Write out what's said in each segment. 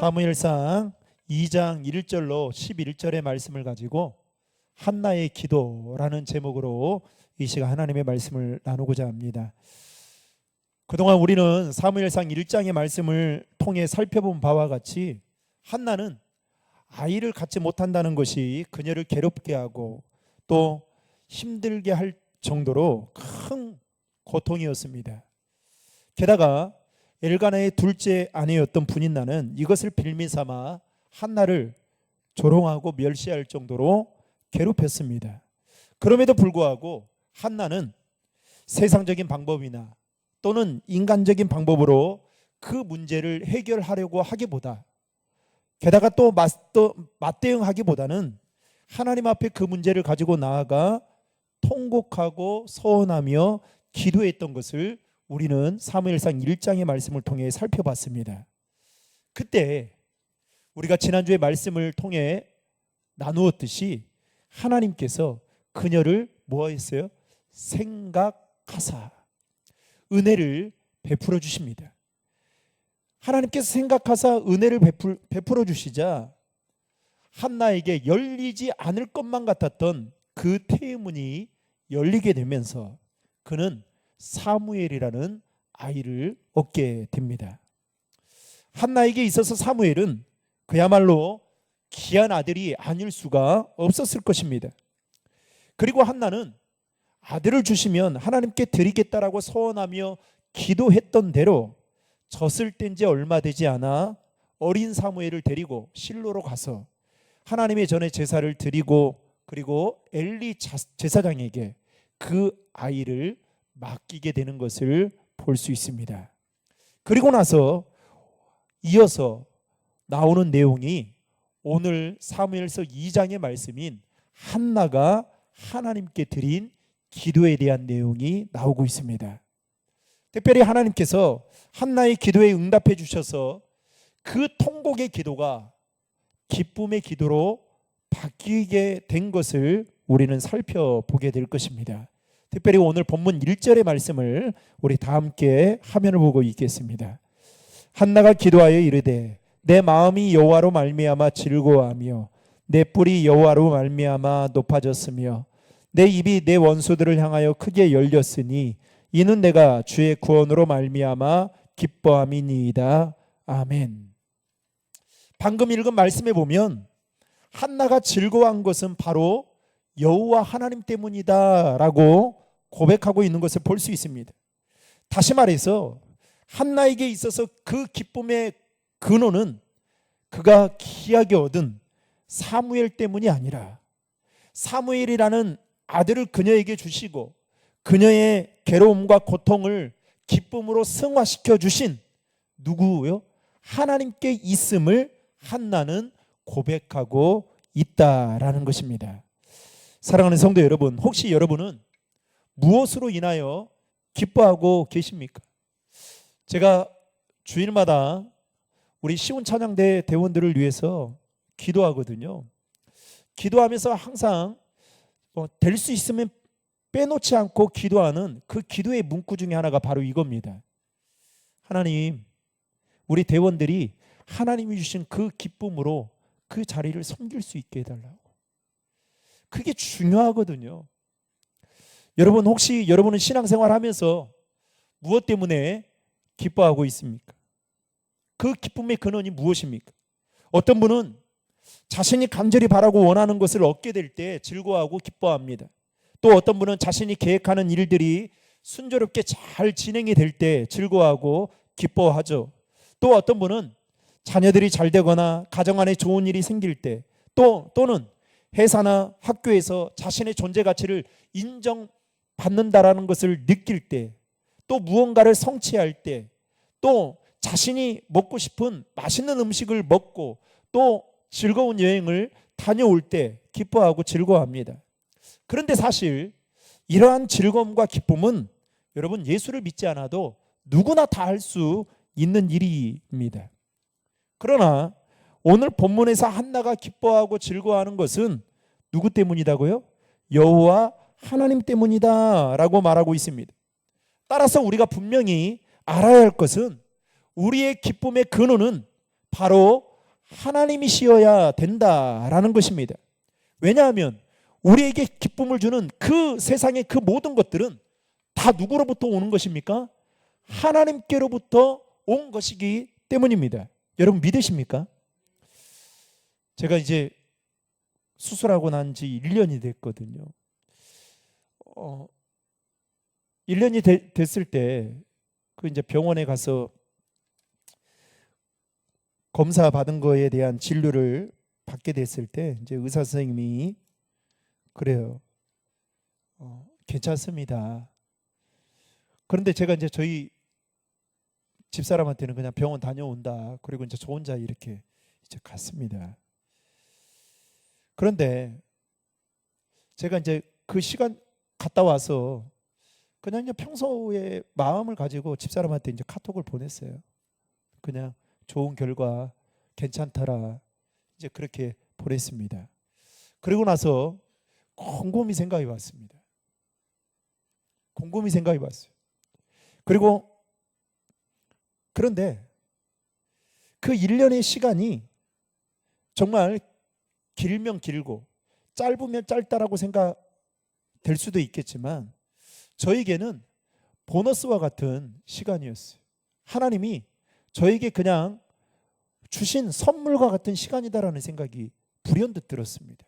사무엘상 2장 1절로 11절의 말씀을 가지고 한나의 기도라는 제목으로 이 시간 하나님의 말씀을 나누고자 합니다. 그동안 우리는 사무엘상 1장의 말씀을 통해 살펴본 바와 같이 한나는 아이를 갖지 못한다는 것이 그녀를 괴롭게 하고 또 힘들게 할 정도로 큰 고통이었습니다. 게다가 엘가나의 둘째 아내였던 분인나는 이것을 빌미삼아 한나를 조롱하고 멸시할 정도로 괴롭혔습니다. 그럼에도 불구하고 한나는 세상적인 방법이나 또는 인간적인 방법으로 그 문제를 해결하려고 하기보다, 게다가 또 맞대응하기보다는 하나님 앞에 그 문제를 가지고 나아가 통곡하고 서원하며 기도했던 것을 우리는 사무엘상 1장의 말씀을 통해 살펴봤습니다. 그때 우리가 지난주에 말씀을 통해 나누었듯이 하나님께서 그녀를 뭐 했어요? 생각하사 은혜를 베풀어 주십니다. 하나님께서 생각하사 은혜를 베풀어 주시자 한나에게 열리지 않을 것만 같았던 그 태문이 열리게 되면서 그는 사무엘이라는 아이를 얻게 됩니다. 한나에게 있어서 사무엘은 그야말로 귀한 아들이 아닐 수가 없었을 것입니다. 그리고 한나는 아들을 주시면 하나님께 드리겠다라고 서원하며 기도했던 대로 젖을 뗀 지 얼마 되지 않아 어린 사무엘을 데리고 실로로 가서 하나님의 전에 제사를 드리고 그리고 엘리 제사장에게 그 아이를 맡기게 되는 것을 볼 수 있습니다. 그리고 나서 이어서 나오는 내용이 오늘 사무엘서 2장의 말씀인 한나가 하나님께 드린 기도에 대한 내용이 나오고 있습니다. 특별히 하나님께서 한나의 기도에 응답해 주셔서 그 통곡의 기도가 기쁨의 기도로 바뀌게 된 것을 우리는 살펴보게 될 것입니다. 특별히 오늘 본문 1절의 말씀을 우리 다 함께 화면을 보고 읽겠습니다. 한나가 기도하여 이르되 내 마음이 여호와로 말미암아 즐거워하며 내 뿔이 여호와로 말미암아 높아졌으며 내 입이 내 원수들을 향하여 크게 열렸으니 이는 내가 주의 구원으로 말미암아 기뻐함이니이다. 아멘. 방금 읽은 말씀에 보면 한나가 즐거워한 것은 바로 여호와 하나님 때문이다라고 고백하고 있는 것을 볼 수 있습니다. 다시 말해서 한나에게 있어서 그 기쁨의 근원은 그가 귀하게 얻은 사무엘 때문이 아니라 사무엘이라는 아들을 그녀에게 주시고 그녀의 괴로움과 고통을 기쁨으로 승화시켜 주신 누구요? 하나님께 있음을 한나는 고백하고 있다라는 것입니다. 사랑하는 성도 여러분, 혹시 여러분은 무엇으로 인하여 기뻐하고 계십니까? 제가 주일마다 우리 시온찬양대 대원들을 위해서 기도하거든요. 기도하면서 항상 될 수 있으면 빼놓지 않고 기도하는 그 기도의 문구 중에 하나가 바로 이겁니다. 하나님, 우리 대원들이 하나님이 주신 그 기쁨으로 그 자리를 섬길 수 있게 해달라고. 그게 중요하거든요. 여러분, 혹시 여러분은 신앙생활 하면서 무엇 때문에 기뻐하고 있습니까? 그 기쁨의 근원이 무엇입니까? 어떤 분은 자신이 간절히 바라고 원하는 것을 얻게 될 때 즐거워하고 기뻐합니다. 또 어떤 분은 자신이 계획하는 일들이 순조롭게 잘 진행이 될 때 즐거워하고 기뻐하죠. 또 어떤 분은 자녀들이 잘 되거나 가정 안에 좋은 일이 생길 때 또는 회사나 학교에서 자신의 존재 가치를 인정받는다라는 것을 느낄 때, 또 무언가를 성취할 때, 또 자신이 먹고 싶은 맛있는 음식을 먹고 또 즐거운 여행을 다녀올 때 기뻐하고 즐거워합니다. 그런데 사실 이러한 즐거움과 기쁨은 여러분 예수를 믿지 않아도 누구나 다 할 수 있는 일입니다. 그러나 오늘 본문에서 한나가 기뻐하고 즐거워하는 것은 누구 때문이다고요? 여호와 하나님 때문이다라고 말하고 있습니다. 따라서 우리가 분명히 알아야 할 것은 우리의 기쁨의 근원은 바로 하나님이시여야 된다라는 것입니다. 왜냐하면 우리에게 기쁨을 주는 그 세상의 그 모든 것들은 다 누구로부터 오는 것입니까? 하나님께로부터 온 것이기 때문입니다. 여러분 믿으십니까? 제가 이제 수술하고 난 지 1년이 됐거든요. 1년이 됐을 때 그 이제 병원에 가서 검사 받은 거에 대한 진료를 받게 됐을 때 이제 의사 선생님이 그래요. 괜찮습니다. 그런데 제가 이제 저희 집사람한테는 그냥 병원 다녀온다. 그리고 이제 저 혼자 이렇게 이제 갔습니다. 그런데 제가 이제 그 시간 갔다 와서 그냥 평소에 마음을 가지고 집사람한테 이제 카톡을 보냈어요. 그냥 좋은 결과 괜찮더라. 이제 그렇게 보냈습니다. 그리고 나서 곰곰이 생각해 봤습니다. 곰곰이 생각해 봤어요. 그런데 그 1년의 시간이 정말 길면 길고 짧으면 짧다라고 생각될 수도 있겠지만 저에게는 보너스와 같은 시간이었어요. 하나님이 저에게 그냥 주신 선물과 같은 시간이다라는 생각이 불현듯 들었습니다.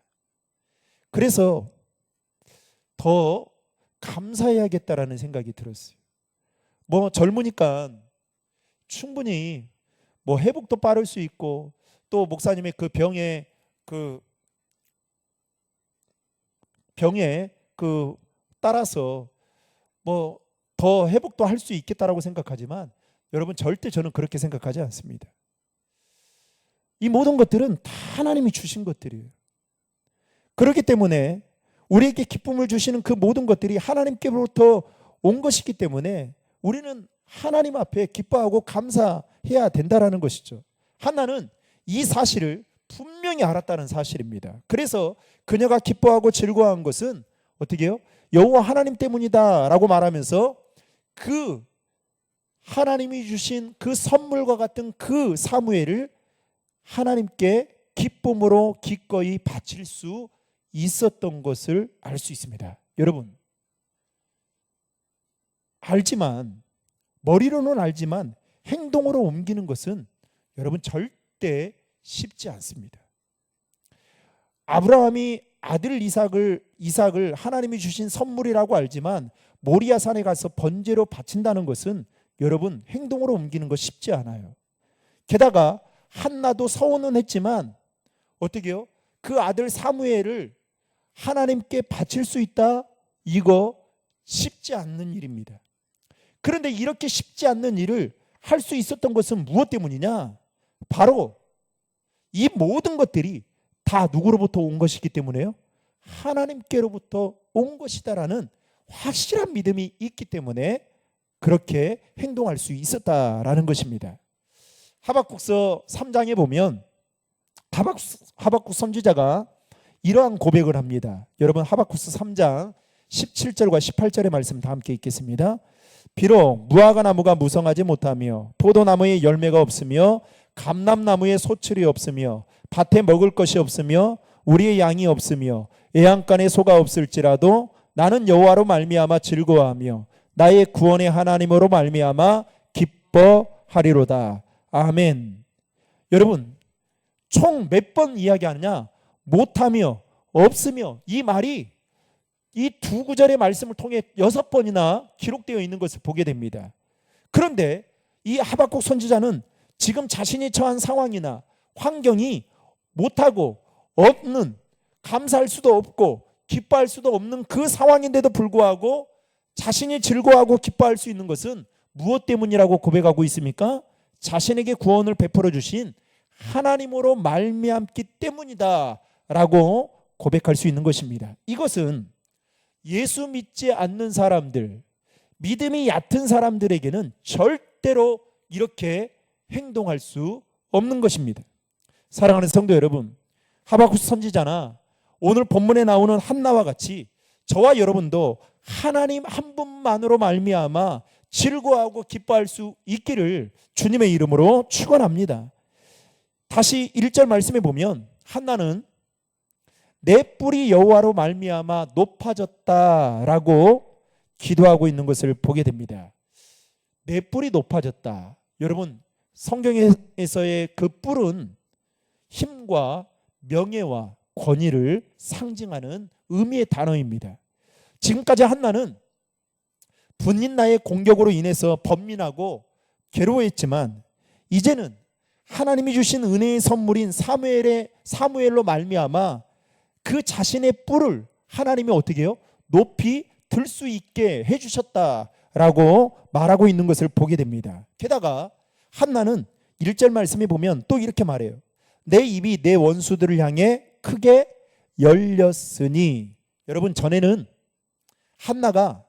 그래서 더 감사해야겠다라는 생각이 들었어요. 젊으니까 충분히 회복도 빠를 수 있고 또 목사님의 그 병에 따라서 더 회복도 할 수 있겠다라고 생각하지만 여러분 절대 저는 그렇게 생각하지 않습니다. 이 모든 것들은 다 하나님이 주신 것들이에요. 그렇기 때문에 우리에게 기쁨을 주시는 그 모든 것들이 하나님께로부터 온 것이기 때문에 우리는 하나님 앞에 기뻐하고 감사해야 된다라는 것이죠. 한나는 이 사실을 분명히 알았다는 사실입니다. 그래서 그녀가 기뻐하고 즐거워한 것은 어떻게 해요? 여호와 하나님 때문이다라고 말하면서 그 하나님이 주신 그 선물과 같은 그 사무엘을 하나님께 기쁨으로 기꺼이 바칠 수 있었던 것을 알 수 있습니다. 여러분 머리로는 알지만 행동으로 옮기는 것은 여러분 절대 쉽지 않습니다. 아브라함이 아들 이삭을 하나님이 주신 선물이라고 알지만 모리아 산에 가서 번제로 바친다는 것은 여러분 행동으로 옮기는 거 쉽지 않아요. 게다가 한나도 서운은 했지만 어떻게 해요? 그 아들 사무엘을 하나님께 바칠 수 있다? 이거 쉽지 않는 일입니다. 그런데 이렇게 쉽지 않는 일을 할 수 있었던 것은 무엇 때문이냐? 바로 이 모든 것들이 다 누구로부터 온 것이기 때문에요. 하나님께로부터 온 것이다라는 확실한 믿음이 있기 때문에 그렇게 행동할 수 있었다라는 것입니다. 하박국서 3장에 보면 하박국 선지자가 이러한 고백을 합니다. 여러분 하박국서 3장 17절과 18절의 말씀 다 함께 읽겠습니다. 비록 무화과 나무가 무성하지 못하며 포도나무에 열매가 없으며 감람나무에 소출이 없으며 밭에 먹을 것이 없으며 우리의 양이 없으며 애양간에 소가 없을지라도 나는 여호와로 말미암아 즐거워하며 나의 구원의 하나님으로 말미암아 기뻐하리로다. 아멘. 여러분 총 몇 번 이야기하느냐? 못하며 없으며 이 말이 이 두 구절의 말씀을 통해 6번이나 기록되어 있는 것을 보게 됩니다. 그런데 이 하박국 선지자는 지금 자신이 처한 상황이나 환경이 못하고 없는, 감사할 수도 없고 기뻐할 수도 없는 그 상황인데도 불구하고 자신이 즐거워하고 기뻐할 수 있는 것은 무엇 때문이라고 고백하고 있습니까? 자신에게 구원을 베풀어 주신 하나님으로 말미암기 때문이다 라고 고백할 수 있는 것입니다. 이것은 예수 믿지 않는 사람들, 믿음이 얕은 사람들에게는 절대로 이렇게 행동할 수 없는 것입니다. 사랑하는 성도 여러분, 하박국 선지자나 오늘 본문에 나오는 한나와 같이 저와 여러분도 하나님 한 분만으로 말미암아 즐거워하고 기뻐할 수 있기를 주님의 이름으로 축원합니다. 다시 1절 말씀에 보면 한나는 내 뿔이 여호와로 말미암아 높아졌다라고 기도하고 있는 것을 보게 됩니다. 내 뿔이 높아졌다. 여러분, 성경에서의 그 뿔은 힘과 명예와 권위를 상징하는 의미의 단어입니다. 지금까지 한나는 분린나의 공격으로 인해서 번민하고 괴로워했지만 이제는 하나님이 주신 은혜의 선물인 사무엘로 말미암아 그 자신의 뿔을 하나님이 어떻게 해요? 높이 들 수 있게 해주셨다라고 말하고 있는 것을 보게 됩니다. 게다가 한나는 1절 말씀에 보면 또 이렇게 말해요. 내 입이 내 원수들을 향해 크게 열렸으니. 여러분, 전에는 한나가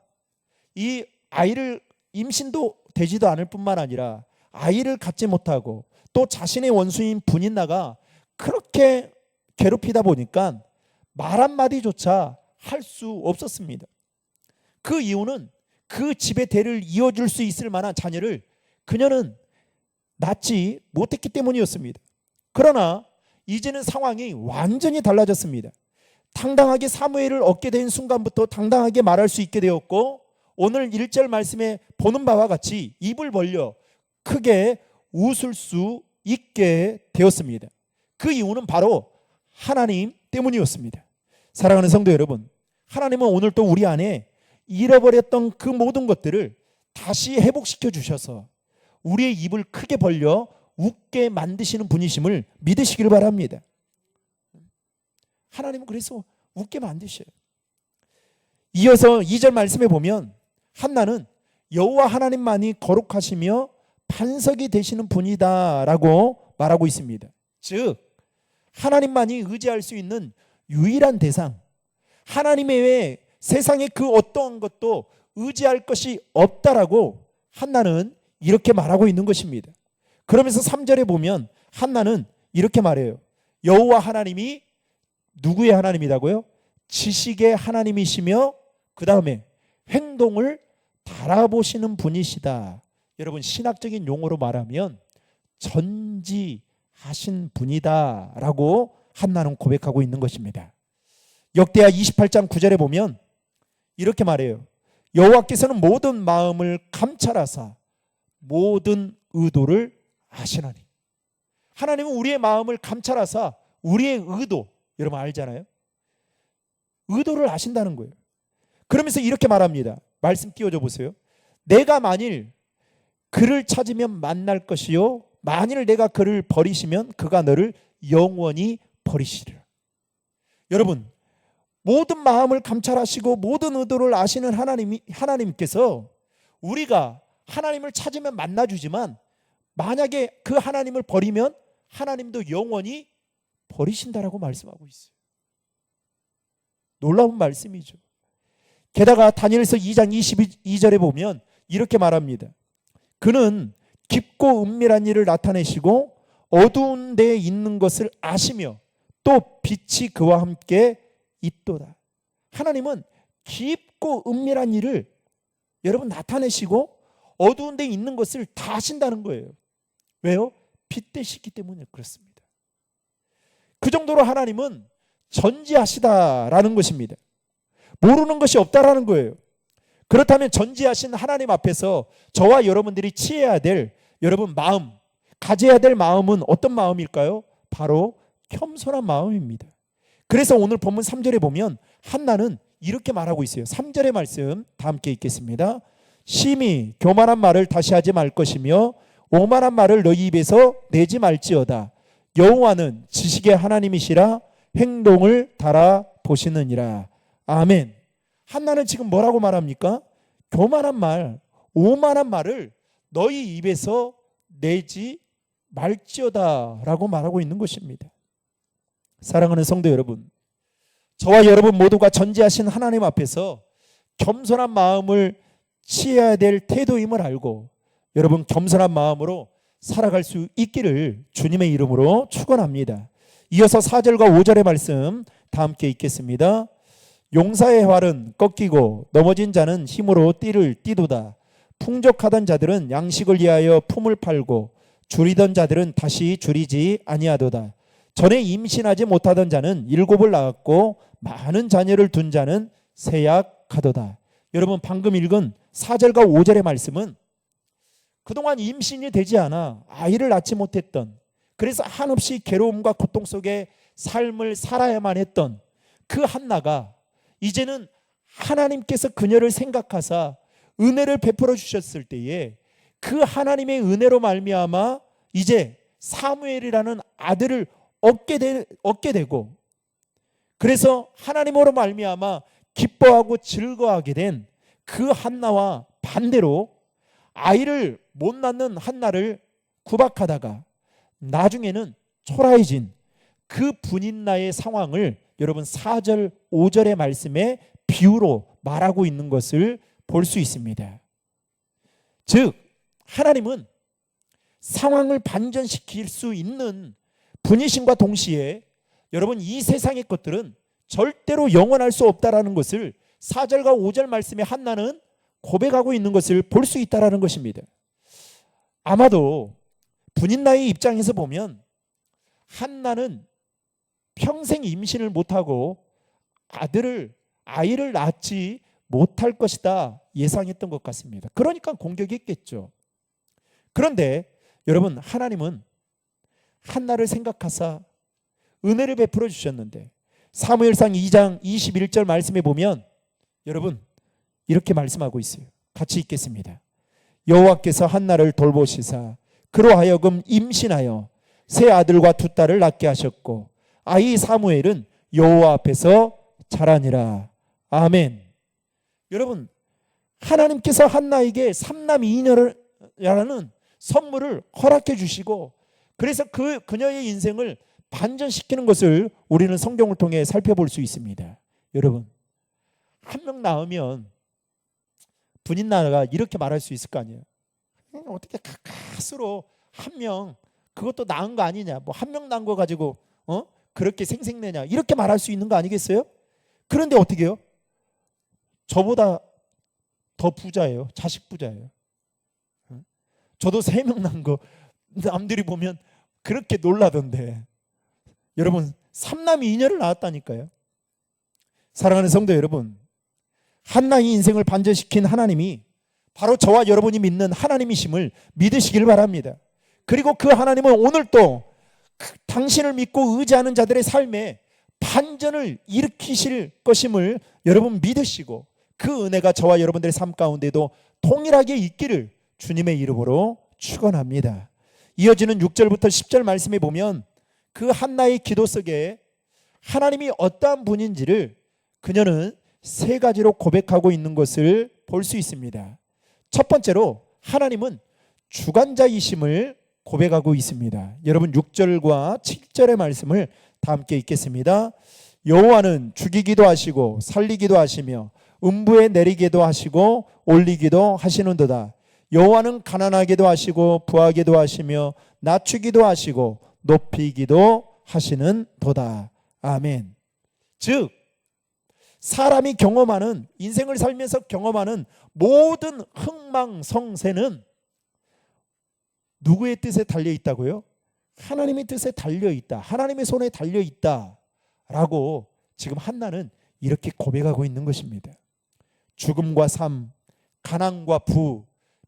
이 아이를 임신도 되지도 않을 뿐만 아니라 아이를 갖지 못하고 또 자신의 원수인 분인나가 그렇게 괴롭히다 보니까 말 한마디조차 할 수 없었습니다. 그 이유는 그 집의 대를 이어줄 수 있을 만한 자녀를 그녀는 낳지 못했기 때문이었습니다. 그러나 이제는 상황이 완전히 달라졌습니다. 당당하게 사무엘을 얻게 된 순간부터 당당하게 말할 수 있게 되었고, 오늘 1절 말씀에 보는 바와 같이 입을 벌려 크게 웃을 수 있게 되었습니다. 그 이유는 바로 하나님 때문이었습니다. 사랑하는 성도 여러분, 하나님은 오늘 또 우리 안에 잃어버렸던 그 모든 것들을 다시 회복시켜 주셔서 우리의 입을 크게 벌려 웃게 만드시는 분이심을 믿으시기를 바랍니다. 하나님은 그래서 웃게 만드셔요. 이어서 2절 말씀에 보면 한나는 여호와 하나님만이 거룩하시며 반석이 되시는 분이다라고 말하고 있습니다. 즉 하나님만이 의지할 수 있는 유일한 대상, 하나님 외에 세상의 그 어떠한 것도 의지할 것이 없다라고 한나는 이렇게 말하고 있는 것입니다. 그러면서 3절에 보면 한나는 이렇게 말해요. 여호와 하나님이 누구의 하나님이라고요? 지식의 하나님이시며 그 다음에 행동을 달아보시는 분이시다. 여러분, 신학적인 용어로 말하면 전지하신 분이다 라고 한나는 고백하고 있는 것입니다. 역대하 28장 9절에 보면 이렇게 말해요. 여호와께서는 모든 마음을 감찰하사 모든 의도를 아시나니. 하나님은 우리의 마음을 감찰하사 우리의 의도, 여러분 알잖아요. 의도를 아신다는 거예요. 그러면서 이렇게 말합니다. 말씀 띄워줘 보세요. 내가 만일 그를 찾으면 만날 것이요 만일 내가 그를 버리시면 그가 너를 영원히 버리시리라. 여러분, 모든 마음을 감찰하시고 모든 의도를 아시는 하나님께서 우리가 하나님을 찾으면 만나주지만 만약에 그 하나님을 버리면 하나님도 영원히 버리신다라고 말씀하고 있어요. 놀라운 말씀이죠. 게다가 다니엘서 2장 22절에 보면 이렇게 말합니다. 그는 깊고 은밀한 일을 나타내시고 어두운 데에 있는 것을 아시며 또 빛이 그와 함께 있도다. 하나님은 깊고 은밀한 일을 여러분 나타내시고 어두운 데에 있는 것을 다 아신다는 거예요. 왜요? 빛 되시기 때문에 그렇습니다. 그 정도로 하나님은 전지하시다라는 것입니다. 모르는 것이 없다라는 거예요. 그렇다면 전지하신 하나님 앞에서 저와 여러분들이 취해야 될 여러분 마음, 가져야 될 마음은 어떤 마음일까요? 바로 겸손한 마음입니다. 그래서 오늘 본문 3절에 보면 한나는 이렇게 말하고 있어요. 3절의 말씀 다 함께 읽겠습니다. 심히 교만한 말을 다시 하지 말 것이며 오만한 말을 너희 입에서 내지 말지어다. 여호와는 지식의 하나님이시라 행동을 달아보시느니라. 아멘. 한나는 지금 뭐라고 말합니까? 교만한 말, 오만한 말을 너희 입에서 내지 말지어다 라고 말하고 있는 것입니다. 사랑하는 성도 여러분, 저와 여러분 모두가 전지하신 하나님 앞에서 겸손한 마음을 취해야 될 태도임을 알고 여러분 겸손한 마음으로 살아갈 수 있기를 주님의 이름으로 축원합니다. 이어서 4절과 5절의 말씀 다 함께 읽겠습니다. 용사의 활은 꺾이고 넘어진 자는 힘으로 띠를 띠도다. 풍족하던 자들은 양식을 위하여 품을 팔고 줄이던 자들은 다시 줄이지 아니하도다. 전에 임신하지 못하던 자는 7을 낳았고 많은 자녀를 둔 자는 세약하도다. 여러분 방금 읽은 4절과 5절의 말씀은 그동안 임신이 되지 않아 아이를 낳지 못했던, 그래서 한없이 괴로움과 고통 속에 삶을 살아야만 했던 그 한나가 이제는 하나님께서 그녀를 생각하사 은혜를 베풀어 주셨을 때에 그 하나님의 은혜로 말미암아 이제 사무엘이라는 아들을 얻게 되고, 그래서 하나님으로 말미암아 기뻐하고 즐거워하게 된 그 한나와 반대로 아이를 못 낳는 한나를 구박하다가 나중에는 초라해진 그 분인나의 상황을 여러분 4절 5절의 말씀에 비유로 말하고 있는 것을 볼 수 있습니다. 즉 하나님은 상황을 반전시킬 수 있는 분이심과 동시에 여러분 이 세상의 것들은 절대로 영원할 수 없다라는 것을 4절과 5절 말씀에 한나는 고백하고 있는 것을 볼 수 있다라는 것입니다. 아마도 분인나의 입장에서 보면 한나는 평생 임신을 못하고 아이를 낳지 못할 것이다 예상했던 것 같습니다. 그러니까 공격이 했겠죠. 그런데 여러분 하나님은 한나를 생각하사 은혜를 베풀어 주셨는데 사무엘상 2장 21절 말씀에 보면 여러분 이렇게 말씀하고 있어요. 같이 읽겠습니다. 여호와께서 한나를 돌보시사 그로 하여금 임신하여 세 아들과 두 딸을 낳게 하셨고 아이 사무엘은 여호와 앞에서 자라니라. 아멘. 여러분 하나님께서 한나에게 삼남이녀라는 선물을 허락해 주시고 그래서 그녀의 인생을 반전시키는 것을 우리는 성경을 통해 살펴볼 수 있습니다. 여러분 한 명 낳으면 분인나가 이렇게 말할 수 있을 거 아니에요. 어떻게 가까스로 한 명 그것도 낳은 거 아니냐, 뭐 한 명 낳은 거 가지고 그렇게 생색내냐 이렇게 말할 수 있는 거 아니겠어요? 그런데 어떻게 해요? 저보다 더 부자예요. 자식 부자예요. 저도 3명 낳은 거 남들이 보면 그렇게 놀라던데 여러분 3남이녀를 낳았다니까요. 사랑하는 성도 여러분, 한나의 인생을 반전시킨 하나님이 바로 저와 여러분이 믿는 하나님이심을 믿으시길 바랍니다. 그리고 그 하나님은 오늘도 당신을 믿고 의지하는 자들의 삶에 반전을 일으키실 것임을 여러분 믿으시고 그 은혜가 저와 여러분들의 삶 가운데도 동일하게 있기를 주님의 이름으로 축원합니다. 이어지는 6절부터 10절 말씀에 보면 그 한나의 기도 속에 하나님이 어떠한 분인지를 그녀는 3가지로 고백하고 있는 것을 볼 수 있습니다. 첫 번째로 하나님은 주관자이심을 고백하고 있습니다. 여러분 6절과 7절의 말씀을 다 함께 읽겠습니다. 여호와는 죽이기도 하시고 살리기도 하시며 음부에 내리기도 하시고 올리기도 하시는도다. 여호와는 가난하게도 하시고 부하게도 하시며 낮추기도 하시고 높이기도 하시는도다. 아멘. 즉 사람이 경험하는, 인생을 살면서 경험하는 모든 흥망성쇠는 누구의 뜻에 달려 있다고요? 하나님의 뜻에 달려 있다. 하나님의 손에 달려 있다라고 지금 한나는 이렇게 고백하고 있는 것입니다. 죽음과 삶, 가난과 부,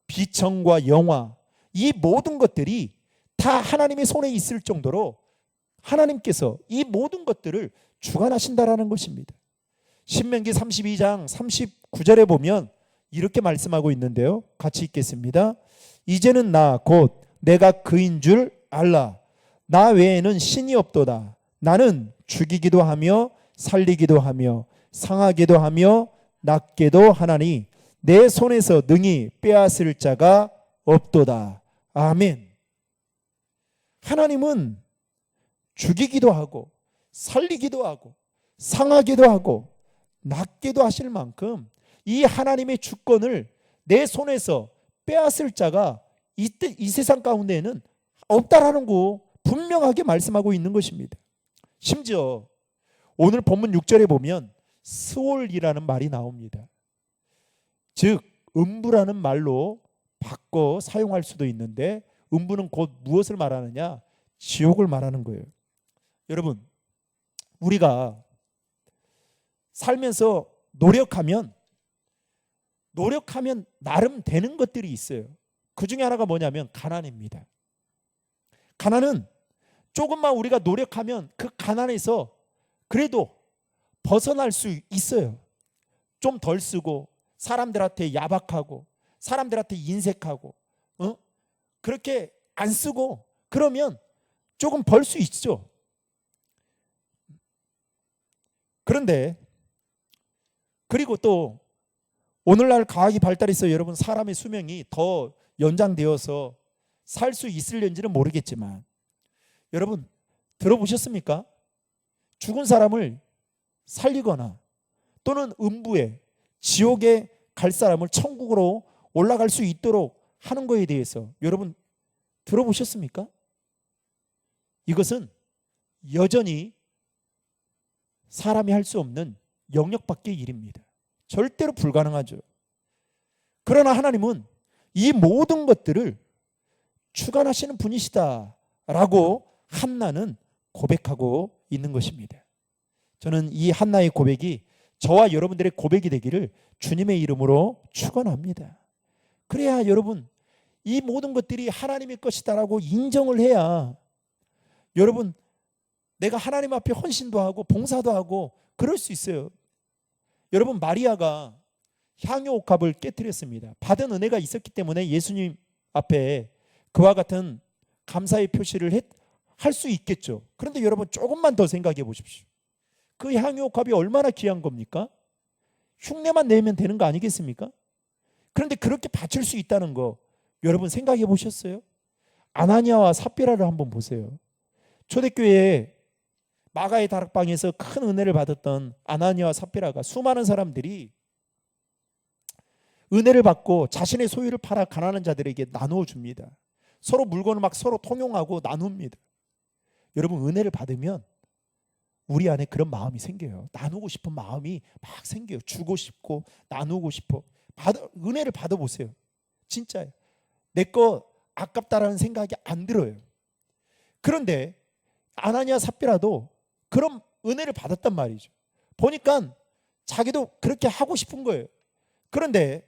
비천과 영화, 이 모든 것들이 다 하나님의 손에 있을 정도로 하나님께서 이 모든 것들을 주관하신다라는 것입니다. 신명기 32장 39절에 보면 이렇게 말씀하고 있는데요. 같이 읽겠습니다. 이제는 나 곧 내가 그인 줄 알라. 나 외에는 신이 없도다. 나는 죽이기도 하며 살리기도 하며 상하게도 하며 낫게도 하나니 내 손에서 능히 빼앗을 자가 없도다. 아멘. 하나님은 죽이기도 하고 살리기도 하고 상하기도 하고 낫게도 하실 만큼 이 하나님의 주권을 내 손에서 빼앗을 자가 이 세상 가운데에는 없다라는 거 분명하게 말씀하고 있는 것입니다. 심지어 오늘 본문 6절에 보면 스올이라는 말이 나옵니다. 즉 음부라는 말로 바꿔 사용할 수도 있는데 음부는 곧 무엇을 말하느냐? 지옥을 말하는 거예요. 여러분, 우리가 살면서 노력하면 나름 되는 것들이 있어요. 그 중에 하나가 뭐냐면 가난입니다. 가난은 조금만 우리가 노력하면 그 가난에서 그래도 벗어날 수 있어요. 좀 덜 쓰고 사람들한테 야박하고 사람들한테 인색하고 그렇게 안 쓰고 그러면 조금 벌 수 있죠. 그런데 그리고 또 오늘날 과학이 발달해서 여러분 사람의 수명이 더 연장되어서 살 수 있을는지는 모르겠지만 여러분 들어보셨습니까? 죽은 사람을 살리거나 또는 음부에 지옥에 갈 사람을 천국으로 올라갈 수 있도록 하는 것에 대해서 여러분 들어보셨습니까? 이것은 여전히 사람이 할 수 없는 영역 밖의 일입니다. 절대로 불가능하죠. 그러나 하나님은 이 모든 것들을 주관하시는 분이시다라고 한나는 고백하고 있는 것입니다. 저는 이 한나의 고백이 저와 여러분들의 고백이 되기를 주님의 이름으로 축원합니다. 그래야 여러분 이 모든 것들이 하나님의 것이다라고 인정을 해야 여러분 내가 하나님 앞에 헌신도 하고 봉사도 하고 그럴 수 있어요. 여러분 마리아가 향유옥합을 깨뜨렸습니다. 받은 은혜가 있었기 때문에 예수님 앞에 그와 같은 감사의 표시를 할 수 있겠죠. 그런데 여러분 조금만 더 생각해 보십시오. 그 향유옥합이 얼마나 귀한 겁니까? 흉내만 내면 되는 거 아니겠습니까? 그런데 그렇게 바칠 수 있다는 거 여러분 생각해 보셨어요? 아나니아와 삽비라를 한번 보세요. 초대교회에 마가의 다락방에서 큰 은혜를 받았던 아나니아와 삽비라가 수많은 사람들이 은혜를 받고 자신의 소유를 팔아 가난한 자들에게 나누어 줍니다. 서로 물건을 막 서로 통용하고 나눕니다. 여러분 은혜를 받으면 우리 안에 그런 마음이 생겨요. 나누고 싶은 마음이 막 생겨요. 주고 싶고 나누고 싶어. 은혜를 받아보세요. 진짜예요. 내 거 아깝다라는 생각이 안 들어요. 그런데 아나니아 삽비라도 그런 은혜를 받았단 말이죠. 보니까 자기도 그렇게 하고 싶은 거예요. 그런데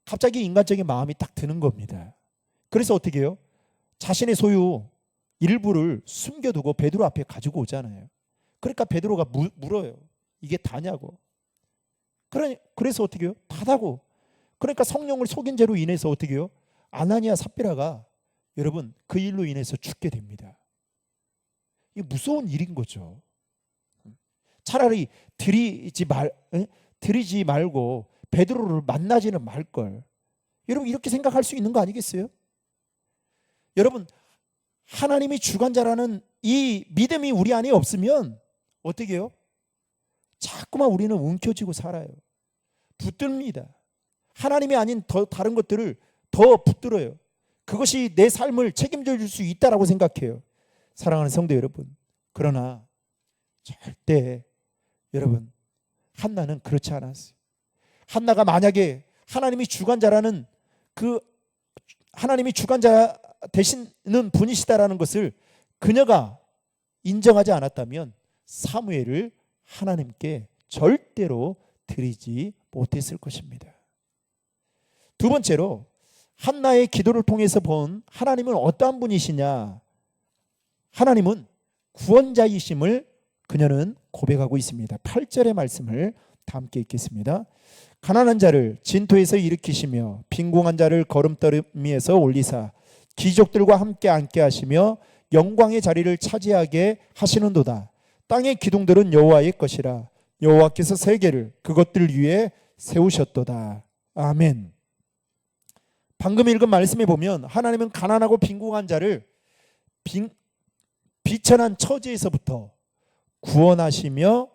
갑자기 인간적인 마음이 딱 드는 겁니다. 그래서 어떻게 해요? 자신의 소유 일부를 숨겨두고 베드로 앞에 가지고 오잖아요. 그러니까 베드로가 물어요. 이게 다냐고. 그래서 어떻게 해요? 다다고. 그러니까 성령을 속인 죄로 인해서 어떻게 해요? 아나니아 삽비라가 여러분 그 일로 인해서 죽게 됩니다. 이게 무서운 일인 거죠. 차라리 들이지 말고 베드로를 만나지는 말걸. 여러분 이렇게 생각할 수 있는 거 아니겠어요? 여러분 하나님이 주관자라는 이 믿음이 우리 안에 없으면 어떻게 해요? 자꾸만 우리는 움켜쥐고 살아요. 붙듭니다. 하나님이 아닌 다른 것들을 더 붙들어요. 그것이 내 삶을 책임져 줄 수 있다라고 생각해요. 사랑하는 성도 여러분, 그러나 절대 여러분 한나는 그렇지 않았어요. 한나가 만약에 하나님이 주관자라는 하나님이 주관자 되시는 분이시다라는 것을 그녀가 인정하지 않았다면 사무엘을 하나님께 절대로 드리지 못했을 것입니다. 두 번째로 한나의 기도를 통해서 본 하나님은 어떠한 분이시냐? 하나님은 구원자이심을 그녀는 고백하고 있습니다. 8절의 말씀을 다 함께 읽겠습니다. 가난한 자를 진토에서 일으키시며 빈궁한 자를 거름더미에서 올리사 귀족들과 함께 앉게 하시며 영광의 자리를 차지하게 하시는도다. 땅의 기둥들은 여호와의 것이라 여호와께서 세계를 그것들 위에 세우셨도다. 아멘. 방금 읽은 말씀에 보면 하나님은 가난하고 빈궁한 자를 비천한 처지에서부터 구원하시며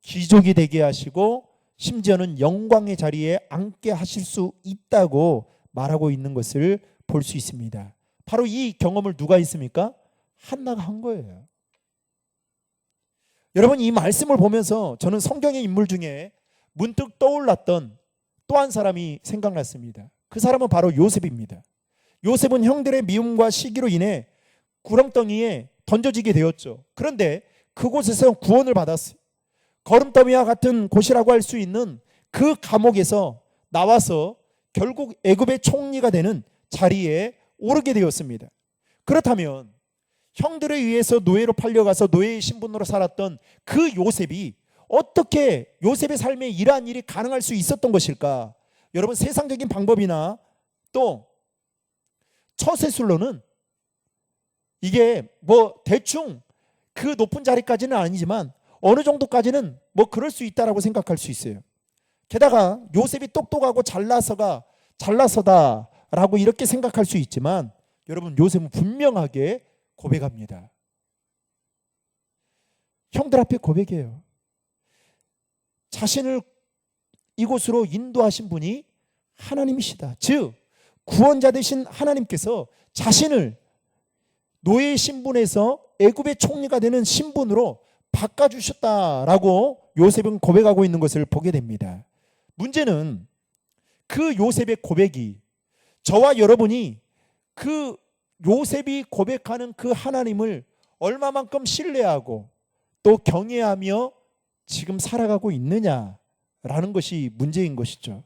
귀족이 되게 하시고 심지어는 영광의 자리에 앉게 하실 수 있다고 말하고 있는 것을 볼 수 있습니다. 바로 이 경험을 누가 했습니까? 한나가 한 거예요. 여러분 이 말씀을 보면서 저는 성경의 인물 중에 문득 떠올랐던 또 한 사람이 생각났습니다. 그 사람은 바로 요셉입니다. 요셉은 형들의 미움과 시기로 인해 구렁텅이에 던져지게 되었죠. 그런데 그곳에서 구원을 받았어요. 거름더미와 같은 곳이라고 할 수 있는 그 감옥에서 나와서 결국 애굽의 총리가 되는 자리에 오르게 되었습니다. 그렇다면 형들에 의해서 노예로 팔려가서 노예의 신분으로 살았던 그 요셉이 어떻게 요셉의 삶에 이러한 일이 가능할 수 있었던 것일까? 여러분, 세상적인 방법이나 또 처세술로는 이게 뭐 대충 그 높은 자리까지는 아니지만 어느 정도까지는 뭐 그럴 수 있다라고 생각할 수 있어요. 게다가 요셉이 똑똑하고 잘나서다라고 이렇게 생각할 수 있지만 여러분, 요셉은 분명하게 고백합니다. 형들 앞에 고백해요. 자신을 이곳으로 인도하신 분이 하나님이시다. 즉 구원자 되신 하나님께서 자신을 노예의 신분에서 애굽의 총리가 되는 신분으로 바꿔주셨다라고 요셉은 고백하고 있는 것을 보게 됩니다. 문제는 그 요셉의 고백이 저와 여러분이 그 요셉이 고백하는 그 하나님을 얼마만큼 신뢰하고 또 경외하며 지금 살아가고 있느냐라는 것이 문제인 것이죠.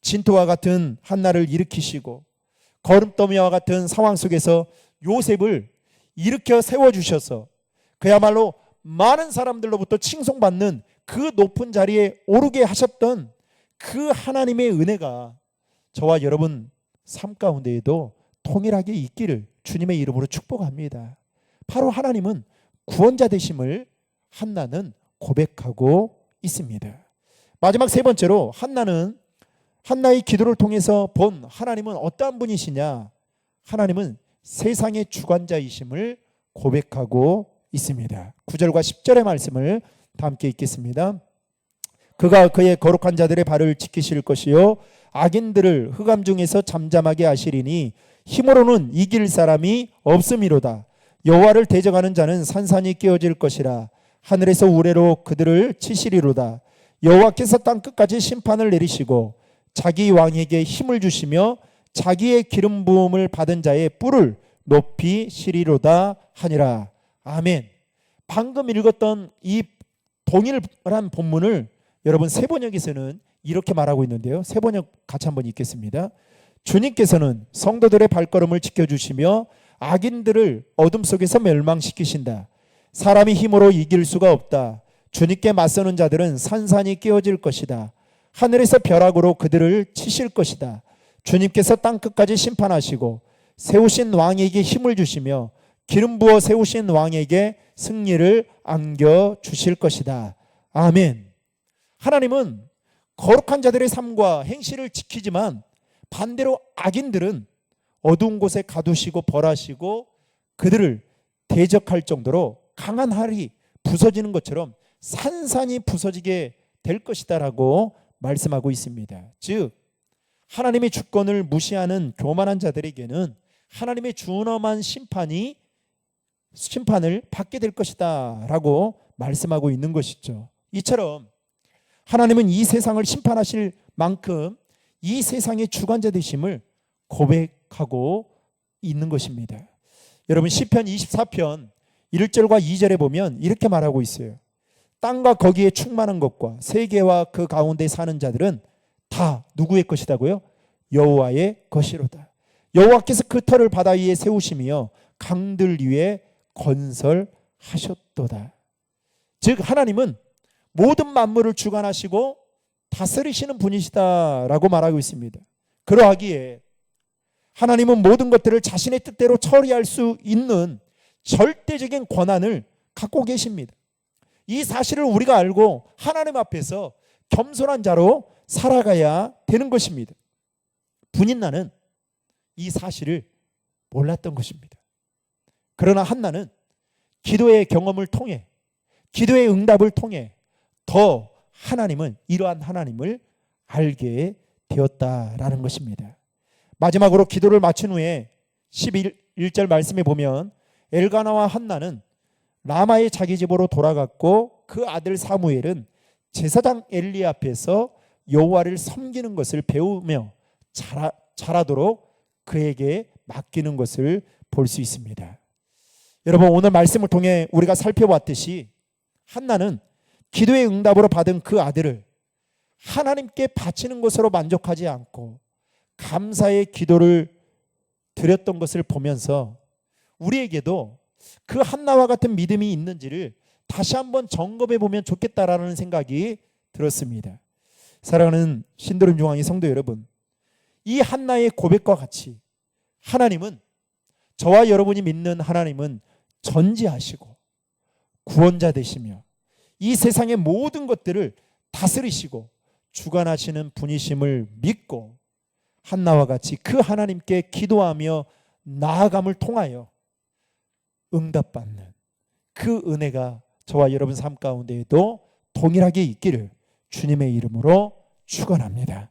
진토와 같은 한나를 일으키시고 거름더미와 같은 상황 속에서 요셉을 일으켜 세워주셔서 그야말로 많은 사람들로부터 칭송받는 그 높은 자리에 오르게 하셨던 그 하나님의 은혜가 저와 여러분 삶 가운데에도 통일하게 있기를 주님의 이름으로 축복합니다. 바로 하나님은 구원자 되심을 한나는 고백하고 있습니다. 마지막 세 번째로 한나의 기도를 통해서 본 하나님은 어떠한 분이시냐? 하나님은 세상의 주관자이심을 고백하고 있습니다. 9절과 10절의 말씀을 다 함께 읽겠습니다. 그가 그의 거룩한 자들의 발을 지키실 것이요 악인들을 흑암 중에서 잠잠하게 하시리니 힘으로는 이길 사람이 없음이로다. 여호와를 대적하는 자는 산산이 깨어질 것이라. 하늘에서 우레로 그들을 치시리로다. 여호와께서 땅 끝까지 심판을 내리시고 자기 왕에게 힘을 주시며 자기의 기름 부음을 받은 자의 뿔을 높이시리로다 하니라. 아멘. 방금 읽었던 이 동일한 본문을 여러분 세번역에서는 이렇게 말하고 있는데요. 세번역 같이 한번 읽겠습니다. 주님께서는 성도들의 발걸음을 지켜주시며 악인들을 어둠 속에서 멸망시키신다. 사람이 힘으로 이길 수가 없다. 주님께 맞서는 자들은 산산이 깨어질 것이다. 하늘에서 벼락으로 그들을 치실 것이다. 주님께서 땅끝까지 심판하시고 세우신 왕에게 힘을 주시며 기름 부어 세우신 왕에게 승리를 안겨주실 것이다. 아멘. 하나님은 거룩한 자들의 삶과 행실을 지키지만 반대로 악인들은 어두운 곳에 가두시고 벌하시고 그들을 대적할 정도로 강한 활이 부서지는 것처럼 산산이 부서지게 될 것이다라고 말씀하고 있습니다. 즉 하나님의 주권을 무시하는 교만한 자들에게는 하나님의 준엄한 심판을 받게 될 것이다 라고 말씀하고 있는 것이죠. 이처럼 하나님은 이 세상을 심판하실 만큼 이 세상의 주관자 되심을 고백하고 있는 것입니다. 여러분 시편 24편 1절과 2절에 보면 이렇게 말하고 있어요. 땅과 거기에 충만한 것과 세계와 그 가운데 사는 자들은 다 누구의 것이다고요? 여호와의 것이로다. 여호와께서 그 터를 바다 위에 세우시며 강들 위에 건설하셨도다. 즉 하나님은 모든 만물을 주관하시고 다스리시는 분이시다라고 말하고 있습니다. 그러하기에 하나님은 모든 것들을 자신의 뜻대로 처리할 수 있는 절대적인 권한을 갖고 계십니다. 이 사실을 우리가 알고 하나님 앞에서 겸손한 자로 살아가야 되는 것입니다. 분인나는 이 사실을 몰랐던 것입니다. 그러나 한나는 기도의 경험을 통해 기도의 응답을 통해 더 하나님은 이러한 하나님을 알게 되었다라는 것입니다. 마지막으로 기도를 마친 후에 11절 말씀에 보면 엘가나와 한나는 라마의 자기 집으로 돌아갔고 그 아들 사무엘은 제사장 엘리 앞에서 여호와를 섬기는 것을 배우며 자라도록 그에게 맡기는 것을 볼 수 있습니다. 여러분, 오늘 말씀을 통해 우리가 살펴봤듯이 한나는 기도의 응답으로 받은 그 아들을 하나님께 바치는 것으로 만족하지 않고 감사의 기도를 드렸던 것을 보면서 우리에게도 그 한나와 같은 믿음이 있는지를 다시 한번 점검해 보면 좋겠다라는 생각이 들었습니다. 사랑하는 신도림 중앙의 성도 여러분, 이 한나의 고백과 같이 하나님은, 저와 여러분이 믿는 하나님은 전지하시고 구원자 되시며 이 세상의 모든 것들을 다스리시고 주관하시는 분이심을 믿고 한나와 같이 그 하나님께 기도하며 나아감을 통하여 응답받는 그 은혜가 저와 여러분 삶 가운데에도 동일하게 있기를 주님의 이름으로 축원합니다.